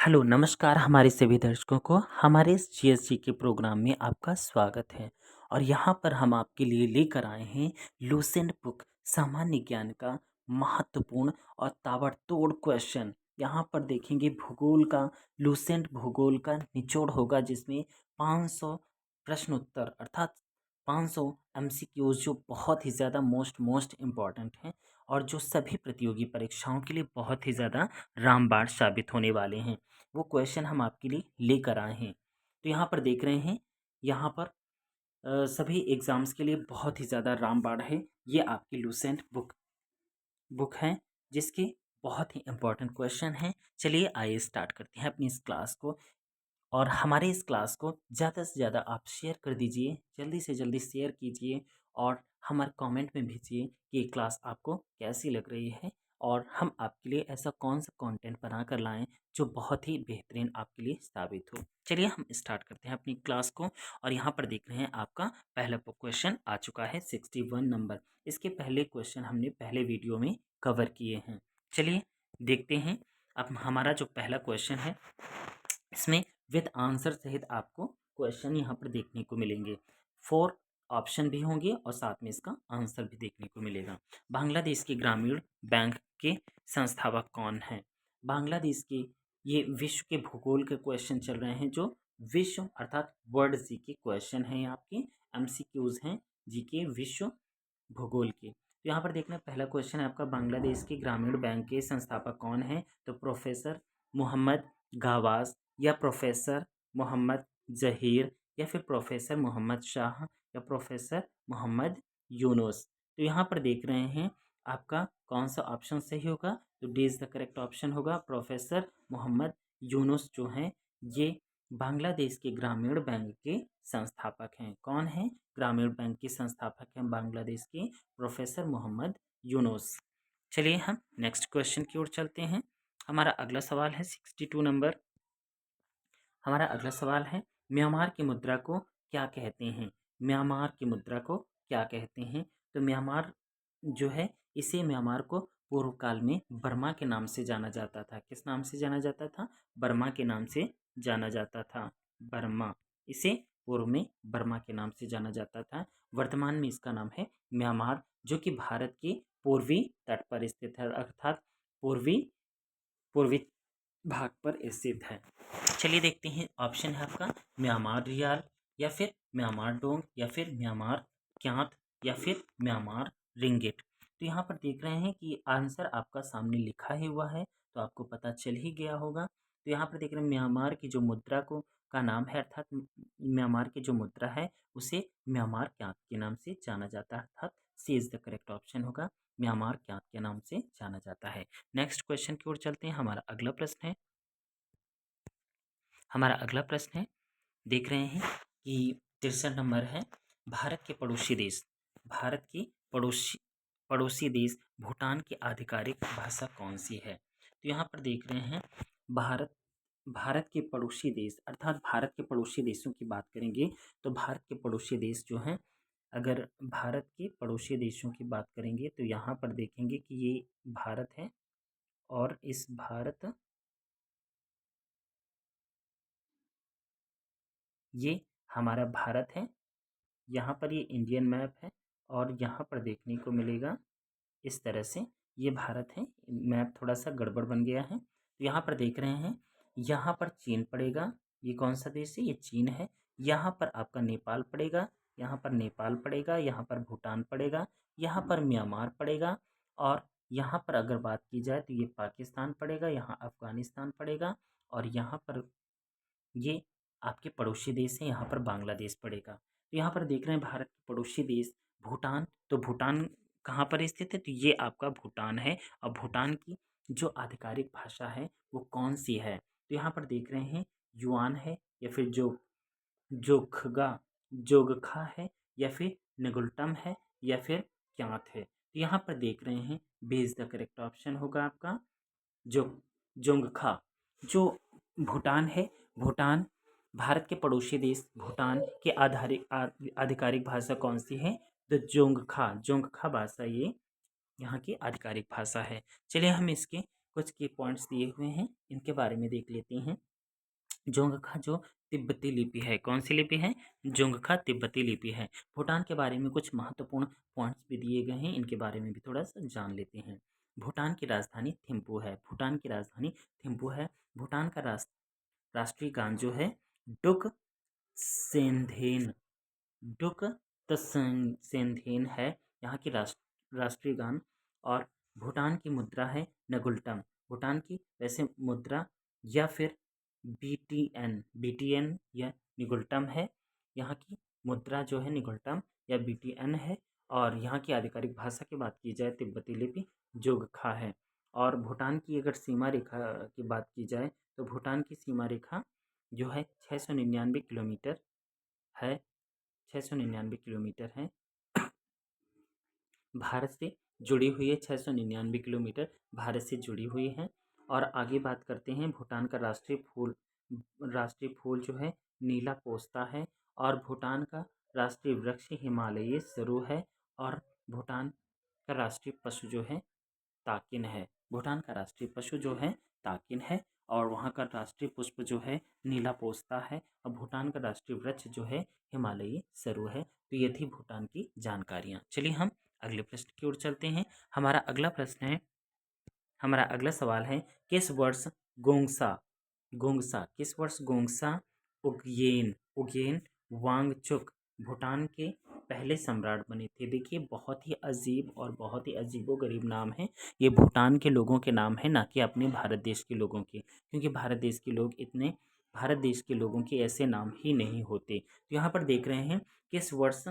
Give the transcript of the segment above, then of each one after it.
Hello, नमस्कार हमारे सभी दर्शकों को हमारे इस जीएसजी के प्रोग्राम में आपका स्वागत है। और यहाँ पर हम आपके लिए लेकर आए हैं लूसेंट बुक सामान्य ज्ञान का महत्वपूर्ण और ताबड़तोड़ क्वेश्चन। यहाँ पर देखेंगे भूगोल का, लूसेंट भूगोल का निचोड़ होगा जिसमें 500 प्रश्न उत्तर अर्थात 500 एमसीक्यूज जो बहुत ही ज़्यादा मोस्ट इम्पॉर्टेंट हैं और जो सभी प्रतियोगी परीक्षाओं के लिए बहुत ही ज़्यादा रामबाण साबित होने वाले हैं। वो क्वेश्चन हम आपके लिए लेकर आए हैं। तो यहाँ पर देख रहे हैं, यहाँ पर सभी एग्ज़ाम्स के लिए बहुत ही ज़्यादा रामबाण है। ये आपकी लूसेंट बुक बुक है जिसके बहुत ही इम्पोर्टेंट क्वेश्चन हैं। चलिए आइए स्टार्ट करते हैं अपनी इस क्लास को। और हमारे इस क्लास को ज़्यादा से ज़्यादा आप शेयर कर दीजिए, जल्दी से जल्दी शेयर कीजिए और हमारे कमेंट में भेजिए कि ये क्लास आपको कैसी लग रही है और हम आपके लिए ऐसा कौन सा कंटेंट बना कर लाएं जो बहुत ही बेहतरीन आपके लिए साबित हो। चलिए हम स्टार्ट करते हैं अपनी क्लास को। और यहाँ पर देख रहे हैं आपका पहला क्वेश्चन आ चुका है 61 नंबर। इसके पहले क्वेश्चन हमने पहले वीडियो में कवर किए हैं। चलिए देखते हैं। अब हमारा जो पहला क्वेश्चन है इसमें विद आंसर सहित आपको क्वेश्चन यहाँ पर देखने को मिलेंगे। 4 ऑप्शन भी होंगे और साथ में इसका आंसर भी देखने को मिलेगा। बांग्लादेश के ग्रामीण बैंक के संस्थापक कौन हैं? बांग्लादेश के, ये विश्व के भूगोल के क्वेश्चन चल रहे हैं जो विश्व अर्थात वर्ल्ड जी के क्वेश्चन हैं। आपके एमसीक्यूज हैं जी के विश्व भूगोल के। तो यहाँ पर देखना, पहला क्वेश्चन है आपका, बांग्लादेश के ग्रामीण बैंक के संस्थापक कौन है? तो प्रोफेसर मोहम्मद गावास या प्रोफेसर मोहम्मद जहीर या फिर प्रोफेसर मोहम्मद शाह या प्रोफेसर मोहम्मद यूनुस। तो यहाँ पर देख रहे हैं आपका कौन सा ऑप्शन सही होगा। तो D is the correct option होगा। प्रोफेसर मोहम्मद यूनुस जो हैं ये बांग्लादेश के ग्रामीण बैंक के संस्थापक हैं। कौन है? ग्रामीण बैंक के संस्थापक हैं बांग्लादेश के प्रोफेसर मोहम्मद यूनुस। चलिए हम नेक्स्ट क्वेश्चन की ओर चलते हैं। हमारा अगला सवाल है 62 नंबर। हमारा अगला सवाल है, म्यांमार की मुद्रा को क्या कहते हैं? म्यांमार की मुद्रा को क्या कहते हैं? तो म्यांमार जो है, इसे म्यांमार को पूर्व काल में बर्मा के नाम से जाना जाता था। किस नाम से जाना जाता था? बर्मा के नाम से जाना जाता था। बर्मा, इसे पूर्व में बर्मा के नाम से जाना जाता था। वर्तमान में इसका नाम है म्यांमार, जो कि भारत के पूर्वी तट पर स्थित है अर्थात पूर्वी पूर्वी भाग पर स्थित है। चलिए देखते हैं, ऑप्शन है आपका म्यांमार रियाल या फिर म्यांमार डोंग या फिर म्यांमार क्यांत या फिर म्यांमार रिंगिट। तो यहाँ पर देख रहे हैं कि आंसर आपका सामने लिखा ही हुआ है तो आपको पता चल ही गया होगा। तो यहाँ पर देख रहे हैं म्यांमार की जो मुद्रा को का नाम है अर्थात म्यांमार की जो मुद्रा है उसे म्यांमार क्यांत के नाम से जाना जाता है अर्थात सी इज द करेक्ट ऑप्शन होगा। म्यांमार क्यांत के नाम से जाना जाता है। नेक्स्ट क्वेश्चन की ओर चलते हैं। हमारा अगला प्रश्न है, हमारा अगला प्रश्न है, देख रहे हैं कि 63 नंबर है, भारत के पड़ोसी देश, भारत की पड़ोसी देश भूटान की आधिकारिक भाषा कौन सी है? तो यहाँ पर देख रहे हैं भारत भारत के पड़ोसी देश अर्थात भारत के पड़ोसी देशों की बात करेंगे तो भारत के पड़ोसी देश जो हैं, अगर भारत के पड़ोसी देशों की बात करेंगे तो यहाँ पर देखेंगे कि ये भारत है और इस भारत, ये हमारा भारत है। यहाँ पर ये इंडियन मैप है और यहाँ पर देखने को मिलेगा इस तरह से ये भारत है। मैप थोड़ा सा गड़बड़ बन गया है। तो यहाँ पर देख रहे हैं, यहाँ पर चीन पड़ेगा। ये कौन सा देश है? ये चीन है। यहाँ पर आपका नेपाल पड़ेगा, यहाँ पर नेपाल पड़ेगा, यहाँ पर भूटान पड़ेगा, यहाँ पर म्यांमार पड़ेगा और यहाँ पर अगर बात की जाए तो ये पाकिस्तान पड़ेगा, यहाँ अफ़गानिस्तान पड़ेगा और यहाँ पर ये आपके पड़ोसी देश हैं, यहाँ पर बांग्लादेश पड़ेगा। तो यहाँ पर देख रहे हैं भारत के पड़ोसी देश भूटान, तो भूटान कहाँ पर स्थित है? तो ये आपका भूटान है। और भूटान की जो आधिकारिक भाषा है वो कौन सी है? तो यहाँ पर देख रहे हैं युआन है या फिर जोखगा जोगखा है या फिर निगुल्टम है या फिर क्यांत है। तो यहाँ पर देख रहे हैं B is the correct option होगा आपका जो जोंगखा। जो भूटान है, भूटान भारत के पड़ोसी देश भूटान के आधिकारिक भाषा कौन सी है? तो जोंगखा, जोंगखा भाषा ये यहाँ की आधिकारिक भाषा है। चलिए हम इसके कुछ की पॉइंट्स दिए हुए हैं, इनके बारे में देख लेते हैं। जोंगखा जो तिब्बती लिपि है, कौन सी लिपि है? जोंगखा तिब्बती लिपि है। भूटान के बारे में कुछ महत्वपूर्ण पॉइंट्स भी दिए गए हैं, इनके बारे में भी थोड़ा सा जान लेते हैं। भूटान की राजधानी थिम्पू है। भूटान की राजधानी थिम्पू है। भूटान का राष्ट्रीय गान जो है डुक सेंधेन, डुक सेंधेन है यहाँ की राष्ट्रीय गान। और भूटान की मुद्रा है नगुल्टम। भूटान की वैसे मुद्रा या फिर बीटीएन, बीटीएन या निगुल्टम है। यहाँ की मुद्रा जो है निगुल्टम या बीटीएन है। और यहाँ की आधिकारिक भाषा की बात की जाए तिब्बती लिपि जोगखा है। और भूटान की अगर सीमा रेखा की बात की जाए तो भूटान की सीमा रेखा जो है 699 किलोमीटर है, 699 किलोमीटर है। भारत से जुड़ी हुई है, 699 किलोमीटर भारत से जुड़ी हुई है। और आगे बात करते हैं, भूटान का राष्ट्रीय फूल जो है नीला पोस्ता है। और भूटान का राष्ट्रीय वृक्ष हिमालयी सरू है। और भूटान का राष्ट्रीय पशु जो है ताकिन है। भूटान का राष्ट्रीय पशु जो है ताकिन है। और वहाँ का राष्ट्रीय पुष्प जो है नीला पोस्ता है। और भूटान का राष्ट्रीय वृक्ष जो है हिमालयी सरू है। तो ये थी भूटान की जानकारियाँ। चलिए हम अगले प्रश्न की ओर चलते हैं। हमारा अगला सवाल है, किस वर्ष गोंगसा गोंगसा किस वर्ष गोंगसा उगयेन उगयेन वांगचुक भूटान के पहले सम्राट बने थे? देखिए, बहुत ही अजीब और बहुत ही अजीबोगरीब नाम है। ये भूटान के लोगों के नाम है, ना कि अपने भारत देश के लोगों के, क्योंकि भारत देश के लोगों के ऐसे नाम ही नहीं होते। तो यहाँ पर देख रहे हैं किस वर्ष,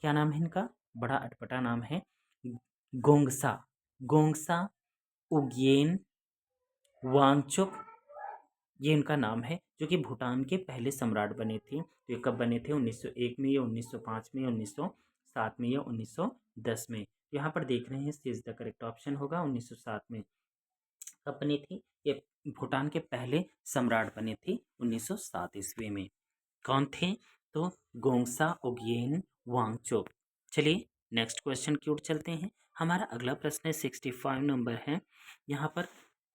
क्या नाम है इनका? बड़ा अटपटा नाम है, गोंगसा गोंगसा उगयेन वांगचुक, ये इनका नाम है, जो कि भूटान के पहले सम्राट बने थे। तो ये कब बने थे? 1901 में या 1905 में या 1907 में या 1910 में? यहाँ पर देख रहे हैं, इज द करेक्ट ऑप्शन होगा 1907 में। कब बनी थी ये? भूटान के पहले सम्राट बने थे 1907 ईस्वी में। कौन थे? तो गोंगसा उगयेन वांगचुक। चलिए नेक्स्ट क्वेश्चन की ओर चलते हैं। हमारा अगला प्रश्न है 65 नंबर है। यहाँ पर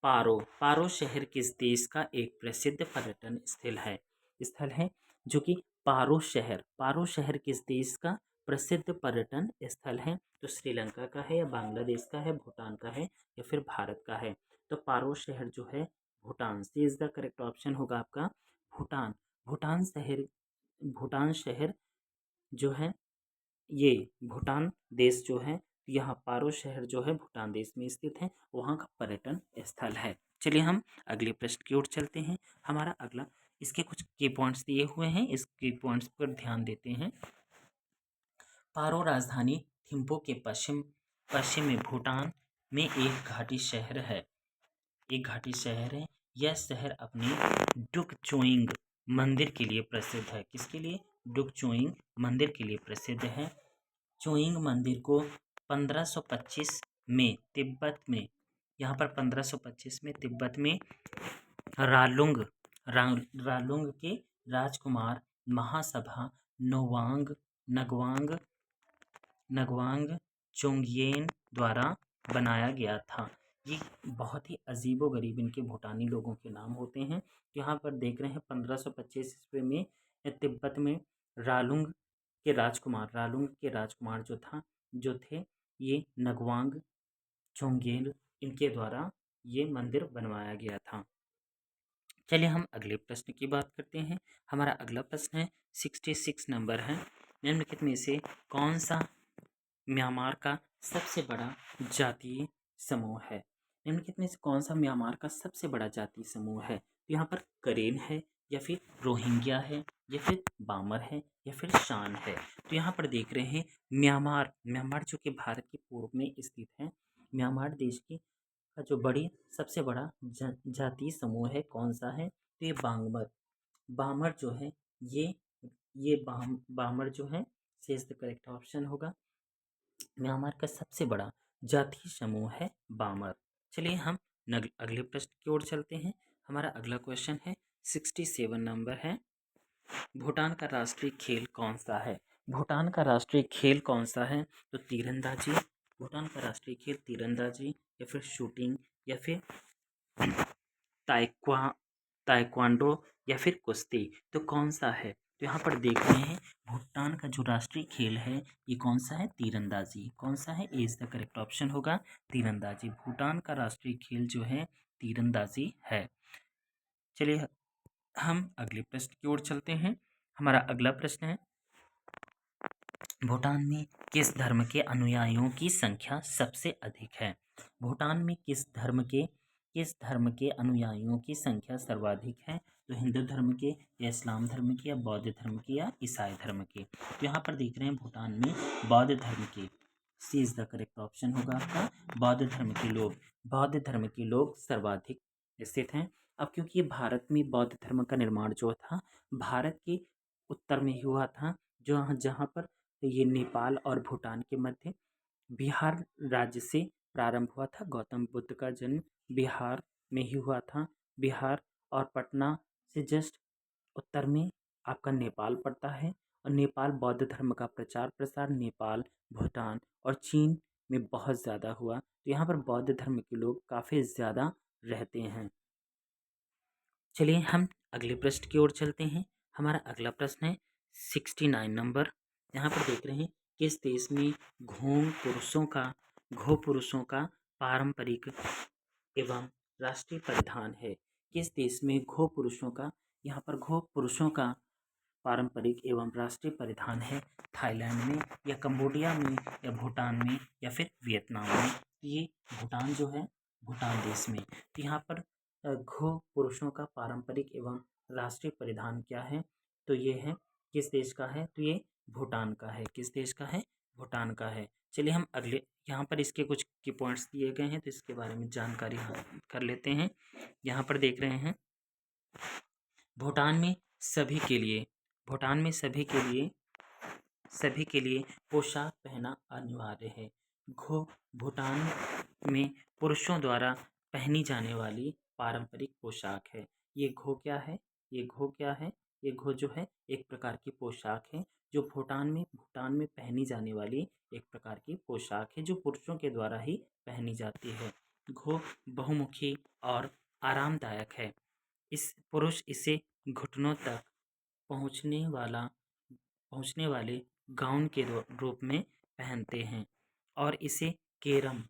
पारो शहर किस देश का एक प्रसिद्ध पर्यटन स्थल है, जो कि पारो शहर किस देश का प्रसिद्ध पर्यटन स्थल है? तो श्रीलंका का है या बांग्लादेश का है, भूटान का है या फिर भारत का है? तो पारो शहर जो है भूटान से, इज द करेक्ट ऑप्शन होगा आपका भूटान। भूटान शहर जो है, ये भूटान देश जो है, यहाँ पारो शहर जो है भूटान देश में स्थित है, वहाँ का पर्यटन स्थल है। चलिए हम अगले प्रश्न की ओर चलते हैं। हमारा अगला, इसके कुछ की पॉइंट्स दिए हुए हैं, इस की पॉइंट्स पर ध्यान देते हैं। पारो राजधानी थिम्पू के पश्चिम में भूटान में एक घाटी शहर है। यह शहर अपने डुकचोइंग मंदिर के लिए प्रसिद्ध है। किसके लिए? डुकचोइंग मंदिर के लिए प्रसिद्ध है। चोइंग मंदिर को 1525 में तिब्बत में, यहाँ पर 1525 में तिब्बत में रालुंग के राजकुमार महासभा नगवांग चोंगियन द्वारा बनाया गया था। ये बहुत ही अजीबोगरीब इनके भूटानी लोगों के नाम होते हैं। यहाँ पर देख रहे हैं 1525 ईस्वी में तिब्बत में रालुंग के राजकुमार जो थे ये नगवांग चोंगेल, इनके द्वारा ये मंदिर बनवाया गया था। चलिए हम अगले प्रश्न की बात करते हैं। हमारा अगला प्रश्न है 66 नंबर है। निम्नलिखित में से कौन सा म्यांमार का सबसे बड़ा जातीय समूह है? निम्नलिखित में से कौन सा म्यांमार का सबसे बड़ा जातीय समूह है? तो यहाँ पर करेन है या फिर रोहिंग्या है या फिर बामर है या फिर शान है? तो यहाँ पर देख रहे हैं म्यांमार जो कि भारत के पूर्व में स्थित है। म्यांमार देश की का जो सबसे बड़ा जातीय समूह है, कौन सा है? तो ये बामर जो है, ये बामर जो है, इज द करेक्ट ऑप्शन होगा। म्यांमार का सबसे बड़ा जातीय समूह है बामर। चलिए हम अगले प्रश्न की ओर चलते हैं। हमारा अगला क्वेश्चन है 67 नंबर है। भूटान का राष्ट्रीय खेल कौन सा है? भूटान का राष्ट्रीय खेल कौन सा है? तो तीरंदाजी, भूटान का राष्ट्रीय खेल तीरंदाजी या फिर शूटिंग या फिर ताइक्वा ताइक्वांडो या फिर कुश्ती, तो कौन सा है? तो यहाँ पर देख रहे हैं भूटान का जो राष्ट्रीय खेल है ये कौन सा है? तीरंदाजी। कौन सा है? ए इज द करेक्ट ऑप्शन होगा तीरंदाजी। भूटान का राष्ट्रीय खेल जो है तीरंदाजी है। चलिए हम अगले प्रश्न की ओर चलते हैं। हमारा अगला प्रश्न है, भूटान में किस धर्म के अनुयायियों की संख्या सबसे अधिक है? भूटान में किस धर्म के अनुयायियों की संख्या सर्वाधिक है? तो हिंदू धर्म के या इस्लाम धर्म की या बौद्ध धर्म की या ईसाई धर्म के? तो यहाँ पर देख रहे हैं भूटान में बौद्ध धर्म के, सी इज द करेक्ट ऑप्शन होगा आपका। बौद्ध धर्म के लोग सर्वाधिक स्थित हैं। अब क्योंकि भारत में बौद्ध धर्म का निर्माण जो था भारत के उत्तर में ही हुआ था, जो जहाँ पर ये नेपाल और भूटान के मध्य बिहार राज्य से प्रारंभ हुआ था। गौतम बुद्ध का जन्म बिहार में ही हुआ था। बिहार और पटना से जस्ट उत्तर में आपका नेपाल पड़ता है, और नेपाल बौद्ध धर्म का प्रचार प्रसार नेपाल, भूटान और चीन में बहुत ज़्यादा हुआ, तो यहाँ पर बौद्ध धर्म के लोग काफ़ी ज़्यादा रहते हैं। चलिए हम अगले प्रश्न की ओर चलते हैं। हमारा अगला प्रश्न है 69 नंबर। यहाँ पर देख रहे हैं किस देश में घो पुरुषों का पारंपरिक एवं राष्ट्रीय परिधान है? किस देश में घो पुरुषों का, यहाँ पर घो पुरुषों का पारंपरिक एवं राष्ट्रीय परिधान है? थाईलैंड में या कंबोडिया में या भूटान में या फिर वियतनाम में? ये भूटान जो है, भूटान देश में। तो यहाँ पर घो पुरुषों का पारंपरिक एवं राष्ट्रीय परिधान क्या है? तो ये है, किस देश का है? तो ये भूटान का है। किस देश का है? भूटान का है। चलिए हम अगले, यहाँ पर इसके कुछ की पॉइंट्स दिए गए हैं तो इसके बारे में जानकारी कर लेते हैं। यहाँ पर देख रहे हैं भूटान में सभी के लिए सभी के लिए पोशाक पहनना अनिवार्य है। घो भूटान में पुरुषों द्वारा पहनी जाने वाली पारंपरिक पोशाक है। ये घो क्या है? ये घो क्या है? ये घो जो है एक प्रकार की पोशाक है जो भूटान में पहनी जाने वाली एक प्रकार की पोशाक है जो पुरुषों के द्वारा ही पहनी जाती है। घो बहुमुखी और आरामदायक है। इस पुरुष इसे घुटनों तक पहुँचने वाले गाउन के रूप में पहनते हैं और इसे केरम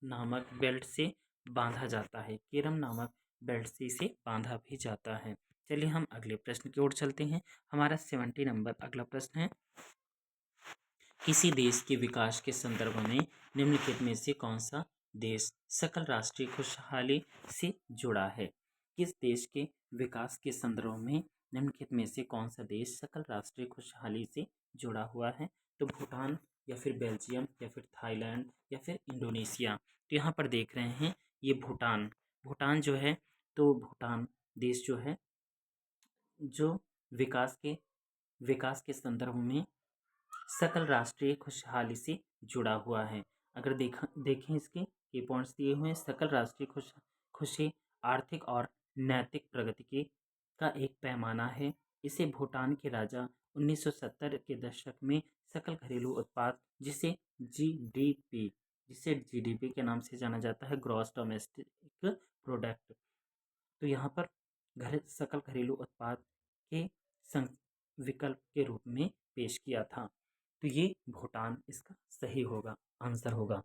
नामक बेल्ट से बांधा जाता है। केरम नामक बेल्ट से इसे बांधा भी जाता है। चलिए हम अगले प्रश्न की ओर चलते हैं। हमारा 70 नंबर अगला प्रश्न है, किसी देश के विकास के संदर्भ में निम्नलिखित में से कौन सा देश सकल राष्ट्रीय खुशहाली से जुड़ा है? किस देश के विकास के संदर्भ में निम्नलिखित में से कौन सा देश सकल राष्ट्रीय खुशहाली से जुड़ा हुआ है? तो भूटान या फिर बेल्जियम या फिर थाईलैंड या फिर इंडोनेशिया। तो यहाँ पर देख रहे हैं ये भूटान जो है, तो भूटान देश जो है जो विकास के संदर्भ में सकल राष्ट्रीय खुशहाली से जुड़ा हुआ है। अगर देखें इसके ये पॉइंट्स दिए हुए हैं, सकल राष्ट्रीय खुशी आर्थिक और नैतिक प्रगति का एक पैमाना है। इसे भूटान के राजा 1970 के दशक में सकल घरेलू उत्पाद जिसे जीडीपी के नाम से जाना जाता है, ग्रॉस डोमेस्टिक प्रोडक्ट, तो यहाँ पर सकल घरेलू उत्पाद के विकल्प के रूप में पेश किया था। तो ये भूटान इसका सही होगा, आंसर होगा।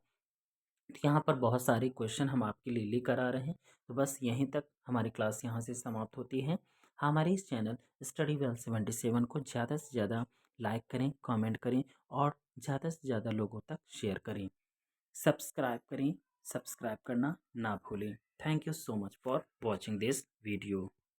तो यहाँ पर बहुत सारे क्वेश्चन हम आपके लिए लेकर आ रहे हैं। तो बस यहीं तक हमारी क्लास यहाँ से समाप्त होती है। हमारे इस चैनल स्टडी वेल 77 को ज़्यादा से ज़्यादा लाइक करें, कमेंट करें और ज़्यादा से ज़्यादा लोगों तक शेयर करें। सब्सक्राइब करना ना भूलें। Thank you so much for watching this video.